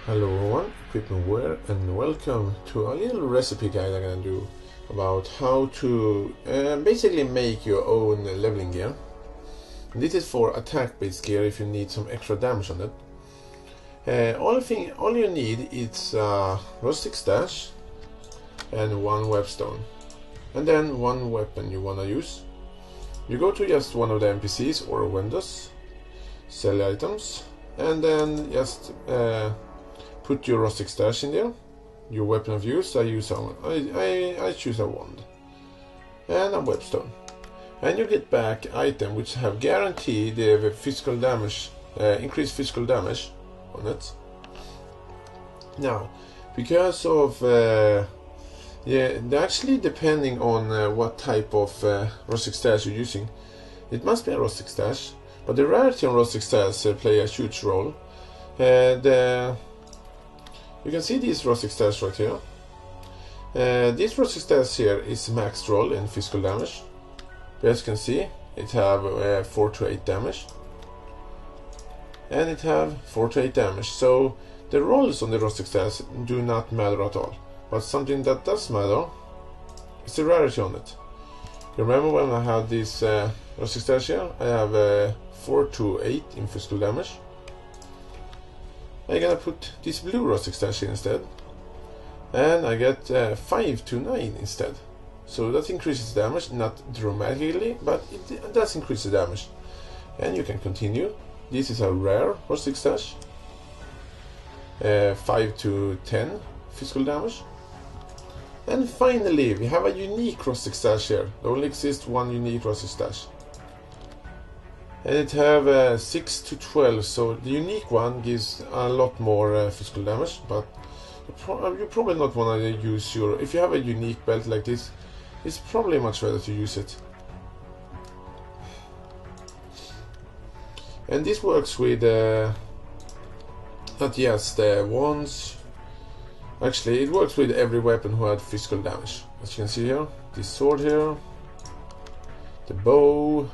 Hello everyone, Wepen here, and welcome to a little recipe guide I'm gonna do about how to basically make your own leveling gear. This is for attack based gear if you need some extra damage on it. All you need is Rustic Sash and one Whetstone, and then one weapon you wanna use. You go to just one of the NPCs or windows, sell items, and then just put your Rustic Sash in there. Your weapon of use, I choose a wand and a whetstone, and you get back item which have guaranteed physical damage, increased physical damage on it. Now, because of actually depending on what type of Rustic Sash you're using, it must be a Rustic Sash, but the rarity on Rustic Sash play a huge role. And you can see this Rustic Sash right here. This Rustic Sash here is maxed roll in physical damage. As you can see, it have 4 to 8 damage, and it have 4 to 8 damage. So the rolls on the Rustic Sash do not matter at all. But something that does matter is the rarity on it. You remember when I had this Rustic Sash here? I have 4 to 8 in physical damage. I'm gonna put this blue Rustic Sash in instead, and I get 5 to 9 instead. So that increases damage, not dramatically, but it does increase the damage. And you can continue. This is a rare Rustic Sash, 5 to 10 physical damage. And finally, we have a unique Rustic Sash here. There only exists one unique Rustic Sash, and it have 6 to 12, so the unique one gives a lot more physical damage. But you probably not want to use your, if you have a unique belt like this, it's probably much better to use it. And this works with not just the wands, actually it works with every weapon who had physical damage. As you can see here, this sword here, the bow,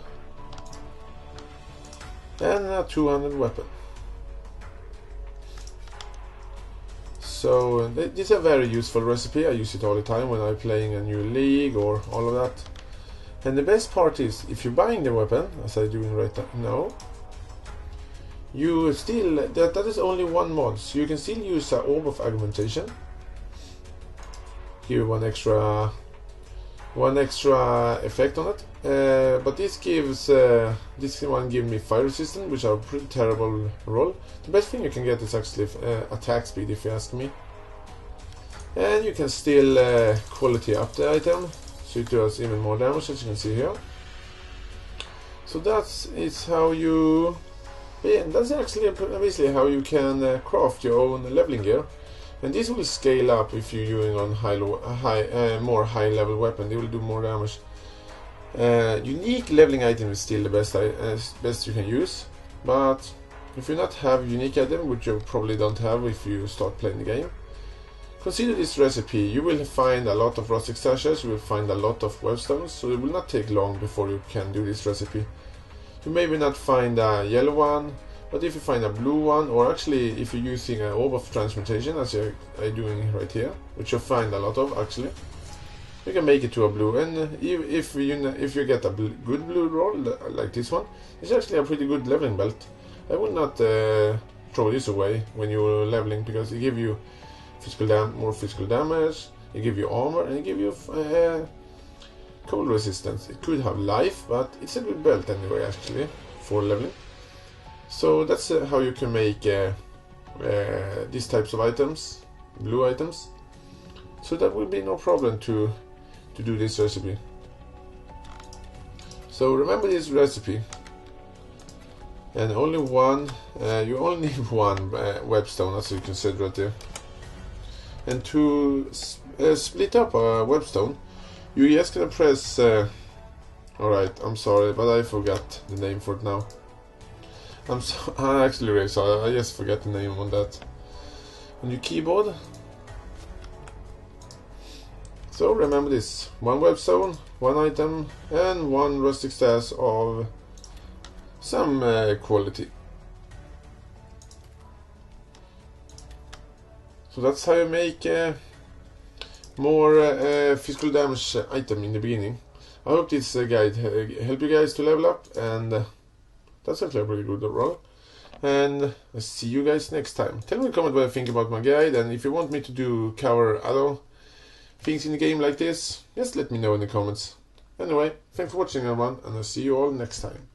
and a 200 weapon. So this is a very useful recipe. I use it all the time when I'm playing a new league or all of that. And the best part is, if you're buying the weapon, as I'm doing right now, you still, that is only one mod, so you can still use an orb of augmentation. Give you one extra effect on it, but this gives this one gives me fire resistance, which are a pretty terrible roll. The best thing you can get is actually attack speed, if you ask me. And you can still quality up the item, so it does even more damage, as you can see here. So that's how you, that's actually basically how you can craft your own leveling gear. And this will scale up if you're using on more high level weapon. They will do more damage. Unique leveling item is still the best you can use. But if you not have unique item, which you probably don't have if you start playing the game, consider this recipe. You will find a lot of Rustic Sashes, you will find a lot of Whetstones, so it will not take long before you can do this recipe. You maybe not find a yellow one, but if you find a blue one, or actually if you're using an orb of transmutation, as I'm doing right here, which you'll find a lot of actually, you can make it to a blue. And if you get a good blue roll like this one, it's actually a pretty good leveling belt. I would not throw this away when you're leveling, because it gives you more physical damage, it gives you armor, and it gives you cold resistance. It could have life, but it's a good belt anyway actually for leveling. So that's how you can make these types of items, blue items. So that will be no problem to do this recipe. So remember this recipe, and only one, you only need one whetstone, as you can see right there. And to split up a whetstone, you just gonna press. Alright, I'm sorry, but I forgot the name for it now. I'm actually really sorry, I just forgot the name on that. On your keyboard. So remember this: one whetstone, one item, and one Rustic Sash of some quality. So that's how you make more physical damage item in the beginning. I hope this guide help you guys to level up, and that's actually a pretty good roll. And I'll see you guys next time. Tell me in the comment what you think about my guide, and if you want me to cover other things in the game like this, just let me know in the comments. Anyway, thanks for watching everyone, and I'll see you all next time.